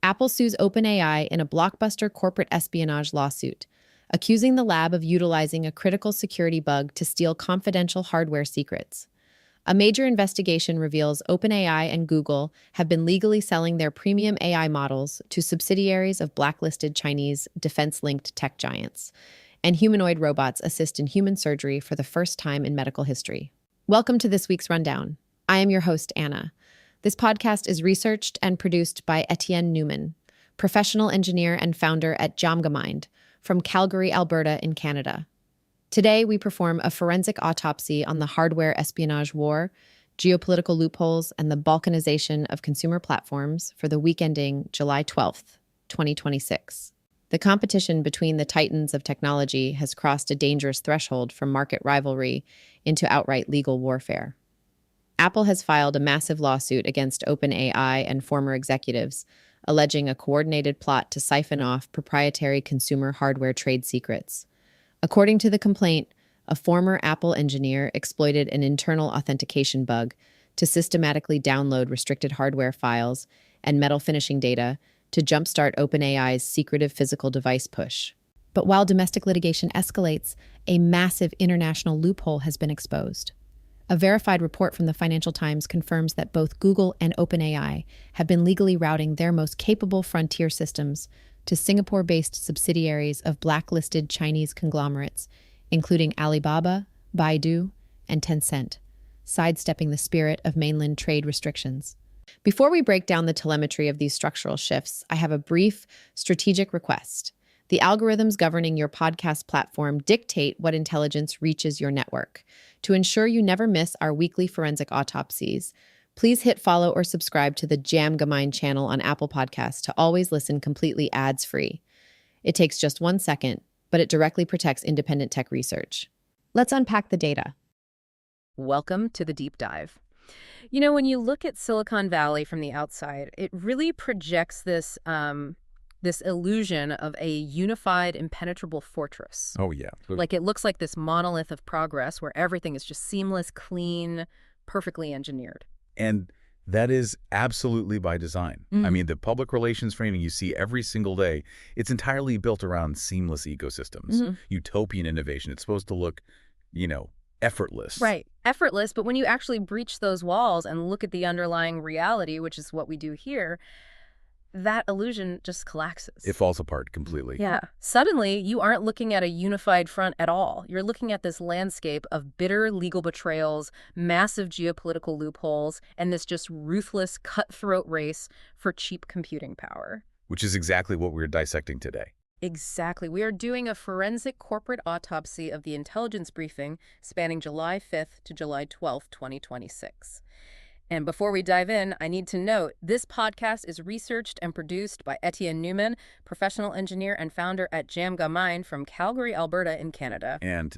Apple sues OpenAI in a blockbuster corporate espionage lawsuit, accusing the lab of utilizing a critical security bug to steal confidential hardware secrets. A major investigation reveals OpenAI and Google have been legally selling their premium AI models to subsidiaries of blacklisted Chinese defense-linked tech giants, and humanoid robots assist in human surgery for the first time in medical history. Welcome to this week's Rundown. I am your host, Anna. This podcast is researched and produced by Etienne Newman, professional engineer and founder at Geopolitical, from Calgary, Alberta in Canada. Today, we perform a forensic autopsy on the hardware espionage war, geopolitical loopholes, and the balkanization of consumer platforms for the week ending July 12th, 2026. The competition between the titans of technology has crossed a dangerous threshold from market rivalry into outright legal warfare. Apple has filed a massive lawsuit against OpenAI and former executives, alleging a coordinated plot to siphon off proprietary consumer hardware trade secrets. According to the complaint, a former Apple engineer exploited an internal authentication bug to systematically download restricted hardware files and metal finishing data to jumpstart OpenAI's secretive physical device push. But while domestic litigation escalates, a massive international loophole has been exposed. A verified report from the Financial Times confirms that both Google and OpenAI have been legally routing their most capable frontier systems to Singapore-based subsidiaries of blacklisted Chinese conglomerates, including Alibaba, Baidu, and Tencent, sidestepping the spirit of mainland trade restrictions. Before we break down the telemetry of these structural shifts, I have a brief strategic request. The algorithms governing your podcast platform dictate what intelligence reaches your network. To ensure you never miss our weekly forensic autopsies, please hit follow or subscribe to the Geopolitical channel on Apple Podcasts to always listen completely ads-free. It takes just 1 second, but it directly protects independent tech research. Let's unpack the data. Welcome to the deep dive. You know, when you look at Silicon Valley from the outside, it really projects this illusion of a unified, impenetrable fortress. Oh, yeah. Like it looks like this monolith of progress where everything is just seamless, clean, perfectly engineered. And that is absolutely by design. I mean, the public relations framing you see every single day, it's entirely built around seamless ecosystems, utopian innovation. It's supposed to look, effortless. Right. Effortless, but when you actually breach those walls and look at the underlying reality, which is what we do here, that illusion just collapses. It falls apart completely. Yeah. Suddenly, you aren't looking at a unified front at all. You're looking at this landscape of bitter legal betrayals, massive geopolitical loopholes, and this just ruthless, cutthroat race for cheap computing power. Which is exactly what we're dissecting today. Exactly. We are doing a forensic corporate autopsy of the intelligence briefing spanning July 5th to July 12th, 2026. And before we dive in, I need to note, this podcast is researched and produced by Etienne Newman, professional engineer and founder at Geopolitical from Calgary, Alberta in Canada. And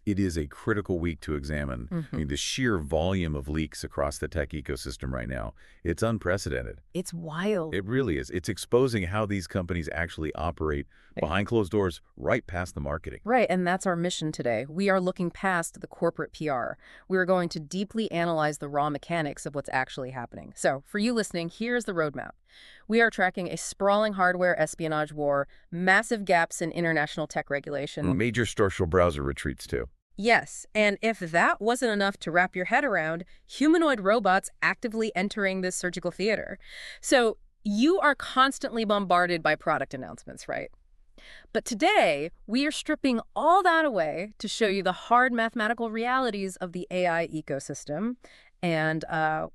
it is a critical week to examine. I mean, the sheer volume of leaks across the tech ecosystem right now, it's unprecedented. It's wild. It really is. It's exposing how these companies actually operate behind closed doors, right past the marketing. Right, and that's our mission today. We are looking past the corporate PR. We are going to deeply analyze the raw mechanics of what's actually happening. So, for you listening, here's the roadmap. We are tracking a sprawling hardware espionage war, massive gaps in international tech regulation. Major social browser retreats, too. Yes, and if that wasn't enough to wrap your head around, humanoid robots actively entering this surgical theater. So you are constantly bombarded by product announcements, right? But today, we are stripping all that away to show you the hard mathematical realities of the AI ecosystem. And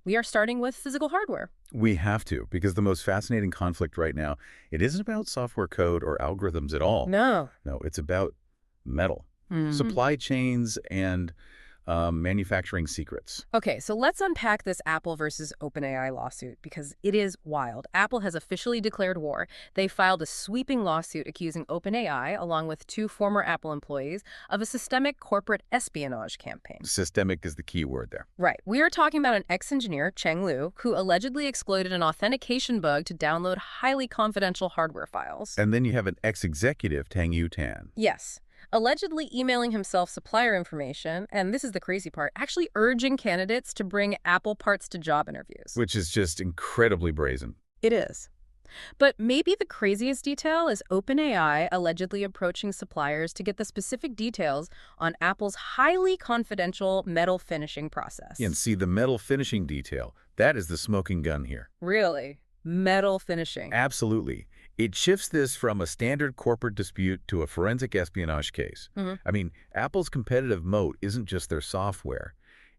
we are starting with physical hardware. We have to, because the most fascinating conflict right now, it isn't about software code or algorithms at all. No. No, it's about metal. Supply chains and manufacturing secrets. Okay, so let's unpack this Apple versus OpenAI lawsuit because it is wild. Apple has officially declared war. They filed a sweeping lawsuit accusing OpenAI, along with 2 former Apple employees, of a systemic corporate espionage campaign. Systemic is the key word there. Right. We are talking about an ex-engineer, Cheng Lu, who allegedly exploited an authentication bug to download highly confidential hardware files. And then you have an ex-executive, Tang Yu Tan. Yes. Allegedly emailing himself supplier information, and this is the crazy part, actually urging candidates to bring Apple parts to job interviews. Which is just incredibly brazen. It is. But maybe the craziest detail is OpenAI allegedly approaching suppliers to get the specific details on Apple's highly confidential metal finishing And process. see, the metal finishing detail, that is the smoking gun here. Really? Metal finishing. Absolutely. It shifts this from a standard corporate dispute to a forensic espionage case. Mhm. I mean, Apple's competitive moat isn't just their software.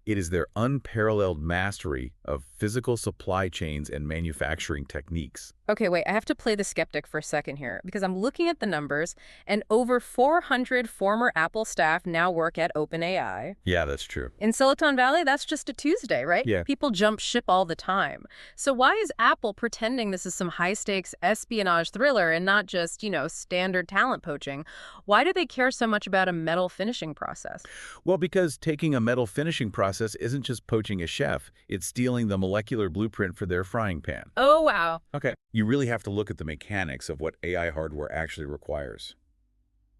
It is their unparalleled mastery of physical supply chains and manufacturing techniques. Okay, wait, I have to play the skeptic for a second here because I'm looking at the numbers and over 400 former Apple staff now work at OpenAI. Yeah, that's true. In Silicon Valley, that's just a Tuesday, right? Yeah. People jump ship all the time. So why is Apple pretending this is some high-stakes espionage thriller and not just, standard talent poaching? Why do they care so much about a metal finishing process? Well, because taking a metal finishing process isn't just poaching a chef, it's stealing the molecular blueprint for their frying pan. Oh, wow. Okay. You really have to look at the mechanics of what AI hardware actually requires.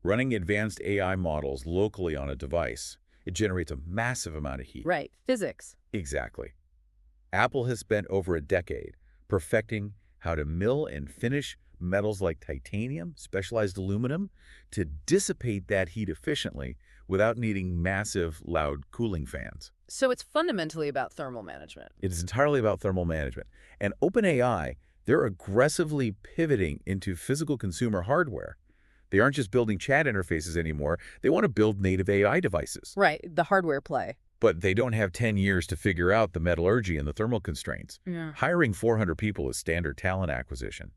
Running advanced AI models locally on a device, it generates a massive amount of heat. Right, physics. Exactly. Apple has spent over a decade perfecting how to mill and finish metals like titanium, specialized aluminum, to dissipate that heat efficiently without needing massive, loud cooling fans. So it's fundamentally about thermal management. It is entirely about thermal management. And OpenAI, they're aggressively pivoting into physical consumer hardware. They aren't just building chat interfaces anymore. They want to build native AI devices. Right, the hardware play. But they don't have 10 years to figure out the metallurgy and the thermal constraints. Yeah. Hiring 400 people is standard talent acquisition.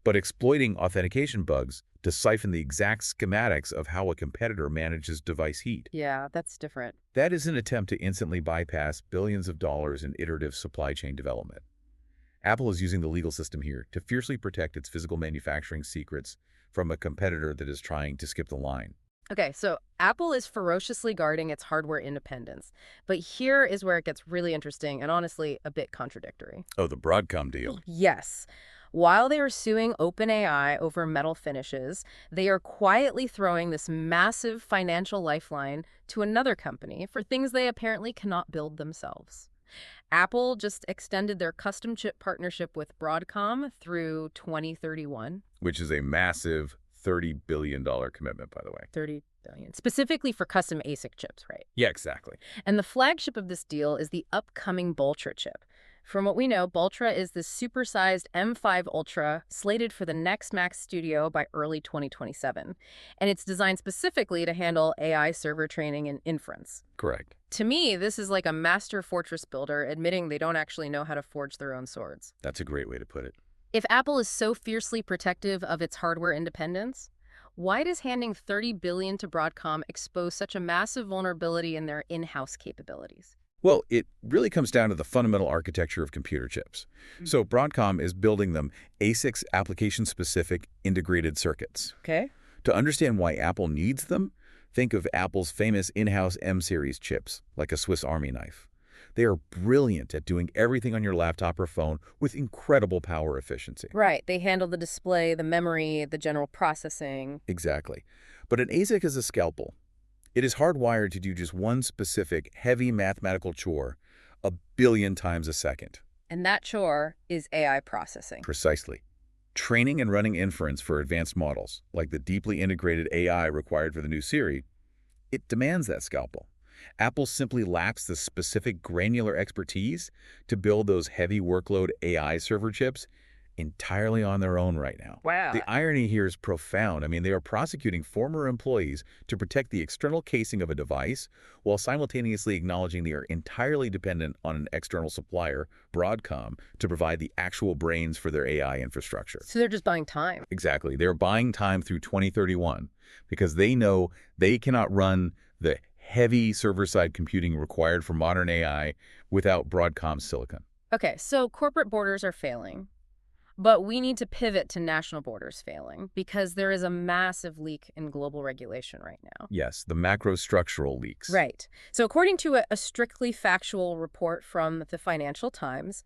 But exploiting authentication bugs to siphon the exact schematics of how a competitor manages device heat. Yeah, that's different. That is an attempt to instantly bypass billions of dollars in iterative supply chain development. Apple is using the legal system here to fiercely protect its physical manufacturing secrets from a competitor that is trying to skip the line. Okay, so Apple is ferociously guarding its hardware independence. But here is where it gets really interesting and honestly a bit contradictory. Oh, the Broadcom deal. Yes. While they are suing OpenAI over metal finishes, they are quietly throwing this massive financial lifeline to another company for things they apparently cannot build themselves. Apple just extended their custom chip partnership with Broadcom through 2031. Which is a massive $30 billion commitment, by the way. 30 billion. Specifically for custom ASIC chips, right? Yeah, exactly. And the flagship of this deal is the upcoming Bultra chip. From what we know, Bultra is this supersized M5 Ultra slated for the next Mac Studio by early 2027. And it's designed specifically to handle AI server training and inference. Correct. To me, this is like a master fortress builder admitting they don't actually know how to forge their own swords. That's a great way to put it. If Apple is so fiercely protective of its hardware independence, why does handing $30 billion to Broadcom expose such a massive vulnerability in their in-house capabilities? Well, it really comes down to the fundamental architecture of computer chips. So Broadcom is building them ASICs, application-specific integrated circuits. Okay. To understand why Apple needs them, think of Apple's famous in-house M-series chips, like a Swiss Army knife. They are brilliant at doing everything on your laptop or phone with incredible power efficiency. Right. They handle the display, the memory, the general processing. Exactly. But an ASIC is a scalpel. It is hardwired to do just one specific heavy mathematical chore a billion times a second. And that chore is AI processing. Precisely. Training and running inference for advanced models, like the deeply integrated AI required for the new Siri, it demands that scalpel. Apple simply lacks the specific granular expertise to build those heavy workload AI server chips entirely on their own right now. Wow. The irony here is profound. I mean, they are prosecuting former employees to protect the external casing of a device while simultaneously acknowledging they are entirely dependent on an external supplier, Broadcom, to provide the actual brains for their AI infrastructure. So they're just buying time. Exactly. They're buying time through 2031 because they know they cannot run the heavy server-side computing required for modern AI without Broadcom's silicon. Okay, so corporate borders are failing. But we need to pivot to national borders failing because there is a massive leak in global regulation right now. Yes, the macrostructural leaks. Right. So according to a strictly factual report from the Financial Times,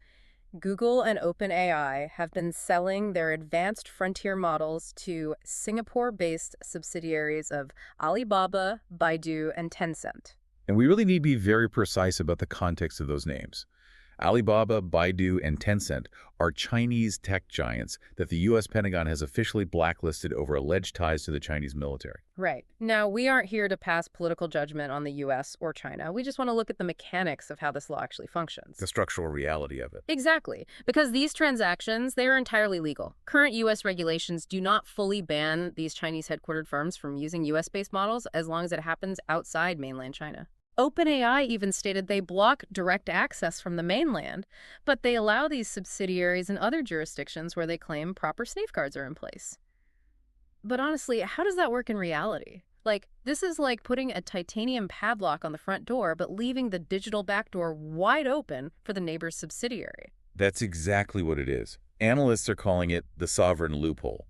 Google and OpenAI have been selling their advanced frontier models to Singapore-based subsidiaries of Alibaba, Baidu, and Tencent. And we really need to be very precise about the context of those names. Alibaba, Baidu, and Tencent are Chinese tech giants that the U.S. Pentagon has officially blacklisted over alleged ties to the Chinese military. Right. Now, we aren't here to pass political judgment on the U.S. or China. We just want to look at the mechanics of how this law actually functions. The structural reality of it. Exactly. Because these transactions, they are entirely legal. Current U.S. regulations do not fully ban these Chinese headquartered firms from using U.S.-based models as long as it happens outside mainland China. OpenAI even stated they block direct access from the mainland, but they allow these subsidiaries in other jurisdictions where they claim proper safeguards are in place. But honestly, how does that work in reality? Like, this is like putting a titanium padlock on the front door, but leaving the digital back door wide open for the neighbor's subsidiary. That's exactly what it is. Analysts are calling it the sovereign loophole.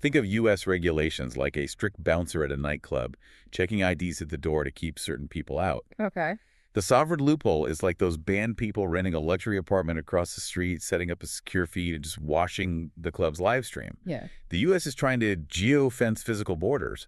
Think of U.S. regulations like a strict bouncer at a nightclub, checking IDs at the door to keep certain people out. Okay. The sovereign loophole is like those banned people renting a luxury apartment across the street, setting up a secure feed, and just watching the club's live stream. Yeah. The U.S. is trying to geo-fence physical borders,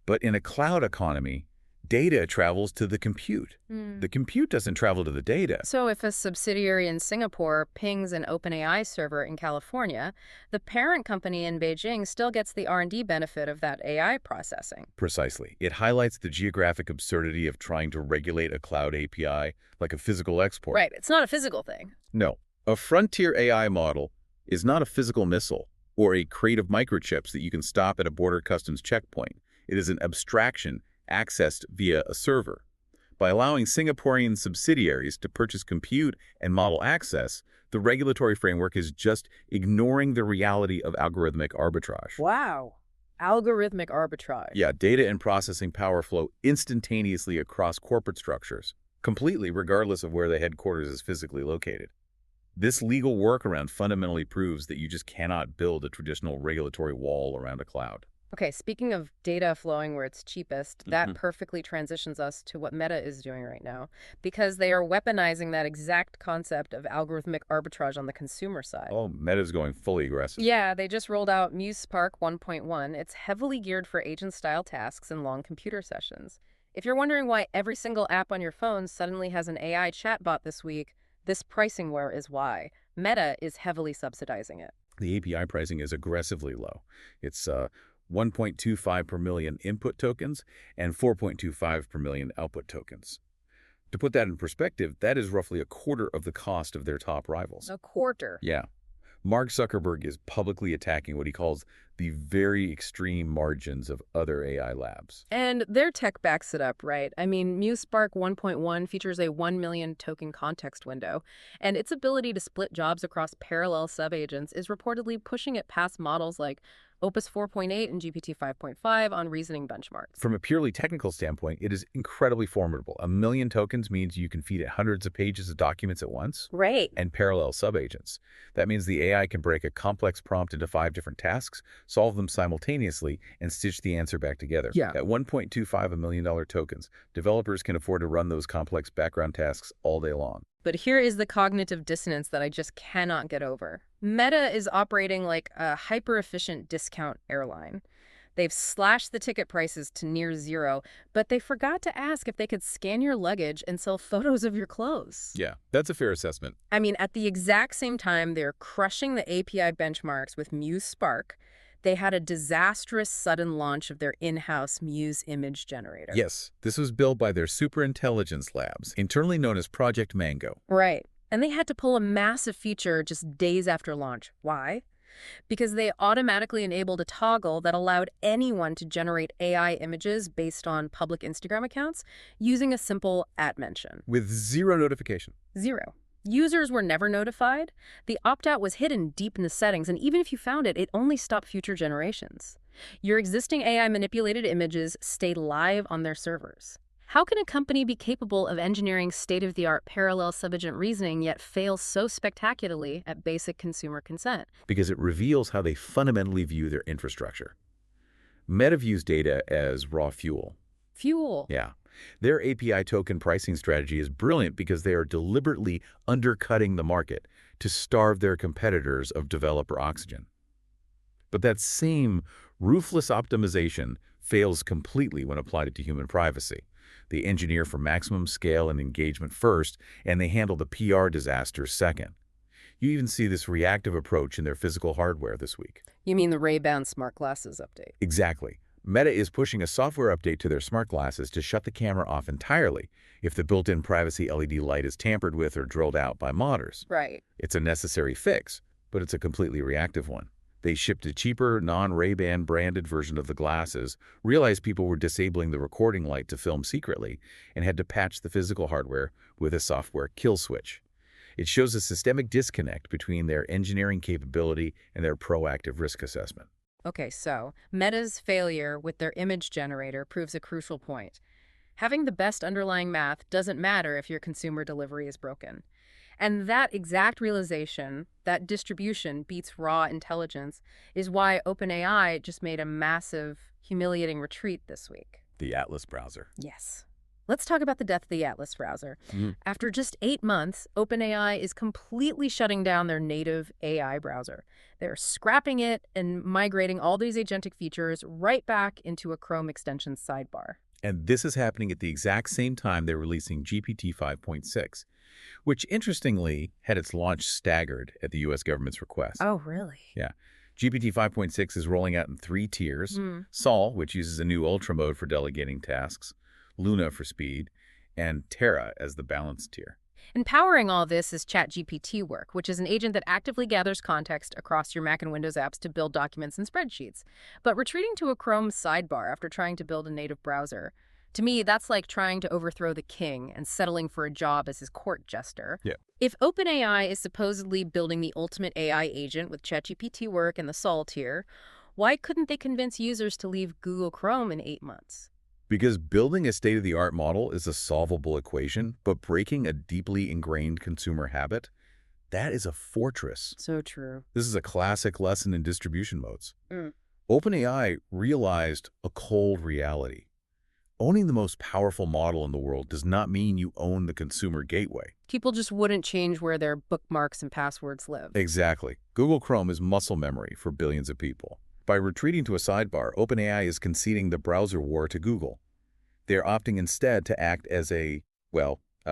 but in a cloud economy, data travels to the compute. The compute doesn't travel to the data. So if a subsidiary in Singapore pings an OpenAI server in California, the parent company in Beijing still gets the R&D benefit of that AI processing. Precisely. It highlights the geographic absurdity of trying to regulate a cloud API like a physical export. Right. It's not a physical thing. No. A frontier AI model is not a physical missile or a crate of microchips that you can stop at a border customs checkpoint. It is an abstraction accessed via a server. By allowing Singaporean subsidiaries to purchase compute and model access, the regulatory framework is just ignoring the reality of algorithmic arbitrage. Wow. Algorithmic arbitrage. Yeah, data and processing power flow instantaneously across corporate structures, completely regardless of where the headquarters is physically located. This legal workaround fundamentally proves that you just cannot build a traditional regulatory wall around a cloud. Okay, speaking of data flowing where it's cheapest, that perfectly transitions us to what Meta is doing right now, because they are weaponizing that exact concept of algorithmic arbitrage on the consumer side. Oh, Meta's going fully aggressive. Yeah, they just rolled out Muse Spark 1.1. It's heavily geared for agent-style tasks and long computer sessions. If you're wondering why every single app on your phone suddenly has an AI chatbot this week, this pricing war is why. Meta is heavily subsidizing it. The API pricing is aggressively low. It's 1.25 per million input tokens and 4.25 per million output tokens. To put that in perspective, that is roughly a quarter of the cost of their top rivals. A quarter. Yeah. Mark Zuckerberg is publicly attacking what he calls the very extreme margins of other AI labs. And their tech backs it up, right? I mean, Muse Spark 1.1 features a 1 million token context window, and its ability to split jobs across parallel subagents is reportedly pushing it past models like Opus 4.8 and GPT 5.5 on reasoning benchmarks. From a purely technical standpoint, it is incredibly formidable. 1 million tokens means you can feed it hundreds of pages of documents at once. Right. And parallel subagents. That means the AI can break a complex prompt into 5 different tasks, solve them simultaneously, and stitch the answer back together. Yeah. At $1.25 million tokens, developers can afford to run those complex background tasks all day long. But here is the cognitive dissonance that I just cannot get over. Meta is operating like a hyper-efficient discount airline. They've slashed the ticket prices to near zero, but they forgot to ask if they could scan your luggage and sell photos of your clothes. Yeah, that's a fair assessment. I mean, at the exact same time they're crushing the API benchmarks with Muse Spark, they had a disastrous sudden launch of their in-house Muse image generator. Yes, this was built by their superintelligence labs, internally known as Project Mango. Right. And they had to pull a massive feature just days after launch. Why? Because they automatically enabled a toggle that allowed anyone to generate AI images based on public Instagram accounts using a simple @mention. With zero notification. Zero. Users were never notified. The opt-out was hidden deep in the settings, and even if you found it, it only stopped future generations. Your existing AI-manipulated images stayed live on their servers. How can a company be capable of engineering state-of-the-art parallel subagent reasoning yet fail so spectacularly at basic consumer consent? Because it reveals how they fundamentally view their infrastructure. Meta views data as raw fuel. Fuel. Yeah. Their API token pricing strategy is brilliant because they are deliberately undercutting the market to starve their competitors of developer oxygen. But that same ruthless optimization fails completely when applied to human privacy. They engineer for maximum scale and engagement first, and they handle the PR disasters second. You even see this reactive approach in their physical hardware this week. You mean the Ray-Ban smart glasses update? Exactly. Meta is pushing a software update to their smart glasses to shut the camera off entirely if the built-in privacy LED light is tampered with or drilled out by modders. Right. It's a necessary fix, but it's a completely reactive one. They shipped a cheaper, non-Ray-Ban branded version of the glasses, realized people were disabling the recording light to film secretly, and had to patch the physical hardware with a software kill switch. It shows a systemic disconnect between their engineering capability and their proactive risk assessment. Okay, so Meta's failure with their image generator proves a crucial point. Having the best underlying math doesn't matter if your consumer delivery is broken. And that exact realization, that distribution beats raw intelligence, is why OpenAI just made a massive, humiliating retreat this week. The Atlas browser. Yes. Let's talk about the death of the Atlas browser. After just 8 months, OpenAI is completely shutting down their native AI browser. They're scrapping it and migrating all these agentic features right back into a Chrome extension sidebar. And this is happening at the exact same time they're releasing GPT 5.6, which interestingly had its launch staggered at the U.S. government's request. Oh, really? Yeah. GPT 5.6 is rolling out in 3 tiers. Sol, which uses a new ultra mode for delegating tasks, Luna for speed, and Terra as the balanced tier. And powering all this is ChatGPT Work, which is an agent that actively gathers context across your Mac and Windows apps to build documents and spreadsheets. But retreating to a Chrome sidebar after trying to build a native browser, to me, that's like trying to overthrow the king and settling for a job as his court jester. Yeah. If OpenAI is supposedly building the ultimate AI agent with ChatGPT Work and the Sol tier, why couldn't they convince users to leave Google Chrome in 8 months? Because building a state-of-the-art model is a solvable equation, but breaking a deeply ingrained consumer habit, that is a fortress. So true. This is a classic lesson in distribution modes. OpenAI realized a cold reality. Owning the most powerful model in the world does not mean you own the consumer gateway. People just wouldn't change where their bookmarks and passwords live. Exactly. Google Chrome is muscle memory for billions of people. By retreating to a sidebar, OpenAI is conceding the browser war to Google. They're opting instead to act as a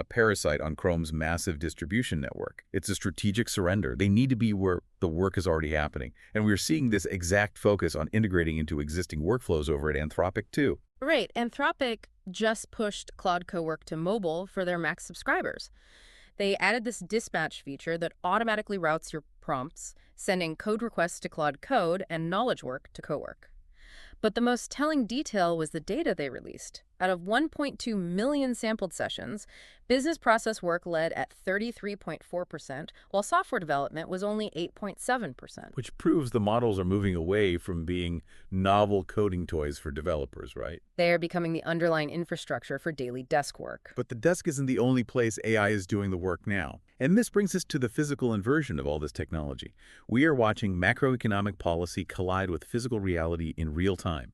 parasite on Chrome's massive distribution network. It's a strategic surrender. They need to be where the work is already happening. And we're seeing this exact focus on integrating into existing workflows over at Anthropic, too. Right. Anthropic just pushed Claude Cowork to mobile for their Mac subscribers. They added this dispatch feature that automatically routes your prompts, sending code requests to Claude Code and knowledge work to Cowork. But the most telling detail was the data they released. Out of 1.2 million sampled sessions, business process work led at 33.4%, while software development was only 8.7%. Which proves the models are moving away from being novel coding toys for developers, right? They are becoming the underlying infrastructure for daily desk work. But the desk isn't the only place AI is doing the work now. And this brings us to the physical inversion of all this technology. We are watching macroeconomic policy collide with physical reality in real time.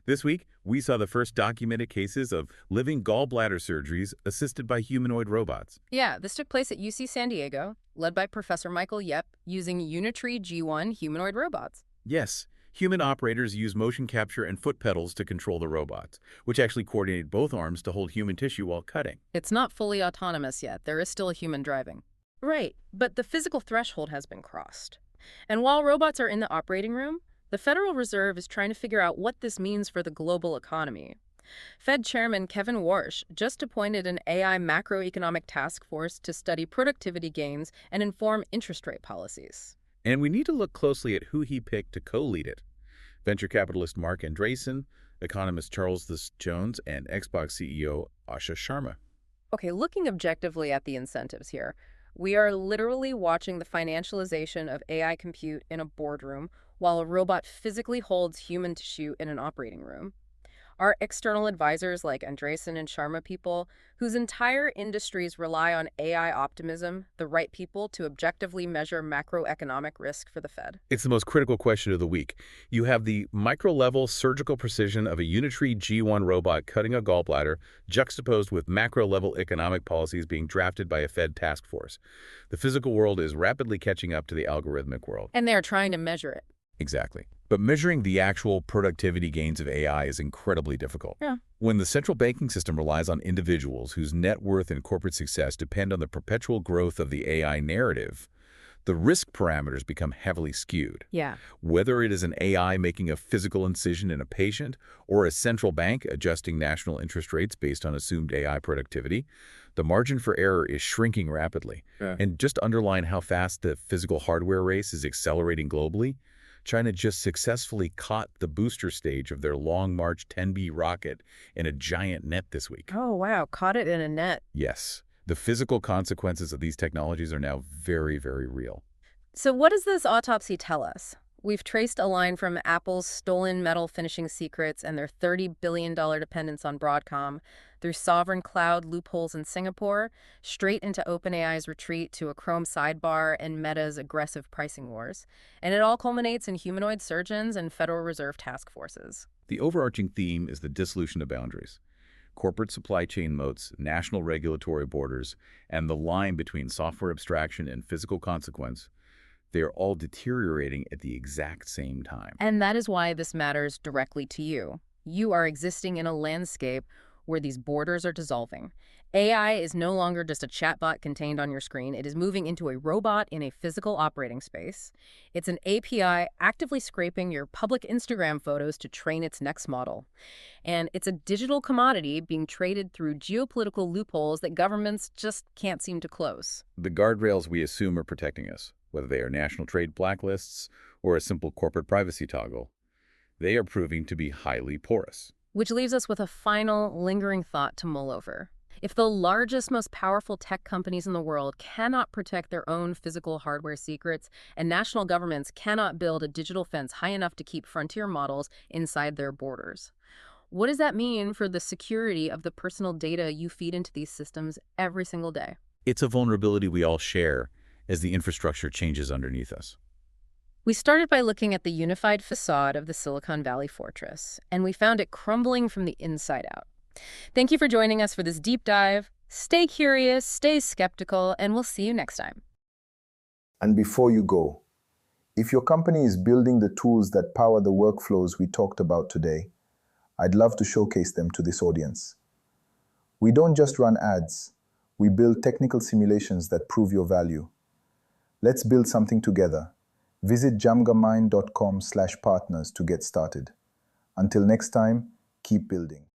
This week, we saw the first documented cases of living gallbladder surgeries assisted by humanoid robots. Yeah, this took place at UC San Diego, led by Professor Michael Yep, using Unitree G1 humanoid robots. Yes, human operators use motion capture and foot pedals to control the robots, which actually coordinate both arms to hold human tissue while cutting. It's not fully autonomous yet. There is still a human driving. Right, but the physical threshold has been crossed. And while robots are in the operating room, the Federal Reserve is trying to figure out what this means for the global economy. Fed Chairman Kevin Warsh just appointed an AI macroeconomic task force to study productivity gains and inform interest rate policies. And we need to look closely at who he picked to co-lead it. Venture capitalist Mark Andreessen, economist Charles Jones, and Xbox CEO Asha Sharma. Okay, looking objectively at the incentives here, we are literally watching the financialization of AI compute in a boardroom while a robot physically holds human tissue in an operating room. Our external advisors like Andreessen and Sharma people, whose entire industries rely on AI optimism, the right people to objectively measure macroeconomic risk for the Fed? It's the most critical question of the week. You have the micro-level surgical precision of a Unitree G1 robot cutting a gallbladder juxtaposed with macro-level economic policies being drafted by a Fed task force. The physical world is rapidly catching up to the algorithmic world. And they're trying to measure it. Exactly. But measuring the actual productivity gains of AI is incredibly difficult. Yeah. When the central banking system relies on individuals whose net worth and corporate success depend on the perpetual growth of the AI narrative, the risk parameters become heavily skewed. Yeah. Whether it is an AI making a physical incision in a patient or a central bank adjusting national interest rates based on assumed AI productivity, the margin for error is shrinking rapidly. Yeah. And just to underline how fast the physical hardware race is accelerating globally, China just successfully caught the booster stage of their Long March 10B rocket in a giant net this week. Oh, wow. Caught it in a net. Yes, the physical consequences of these technologies are now very, very real. So what does this autopsy tell us? We've traced a line from Apple's stolen metal finishing secrets and their $30 billion dependence on Broadcom, through sovereign cloud loopholes in Singapore, straight into OpenAI's retreat to a Chrome sidebar and Meta's aggressive pricing wars. And it all culminates in humanoid surgeons and Federal Reserve task forces. The overarching theme is the dissolution of boundaries. Corporate supply chain moats, national regulatory borders, and the line between software abstraction and physical consequence, they are all deteriorating at the exact same time. And that is why this matters directly to you. You are existing in a landscape where these borders are dissolving. AI is no longer just a chatbot contained on your screen. It is moving into a robot in a physical operating space. It's an API actively scraping your public Instagram photos to train its next model. And it's a digital commodity being traded through geopolitical loopholes that governments just can't seem to close. The guardrails we assume are protecting us, whether they are national trade blacklists or a simple corporate privacy toggle, they are proving to be highly porous. Which leaves us with a final, lingering thought to mull over. If the largest, most powerful tech companies in the world cannot protect their own physical hardware secrets, and national governments cannot build a digital fence high enough to keep frontier models inside their borders, what does that mean for the security of the personal data you feed into these systems every single day? It's a vulnerability we all share as the infrastructure changes underneath us. We started by looking at the unified facade of the Silicon Valley fortress, and we found it crumbling from the inside out. Thank you for joining us for this deep dive. Stay curious, stay skeptical, and we'll see you next time. And before you go, if your company is building the tools that power the workflows we talked about today, I'd love to showcase them to this audience. We don't just run ads, we build technical simulations that prove your value. Let's build something together. Visit jamgamind.com/partners to get started. Until next time, keep building.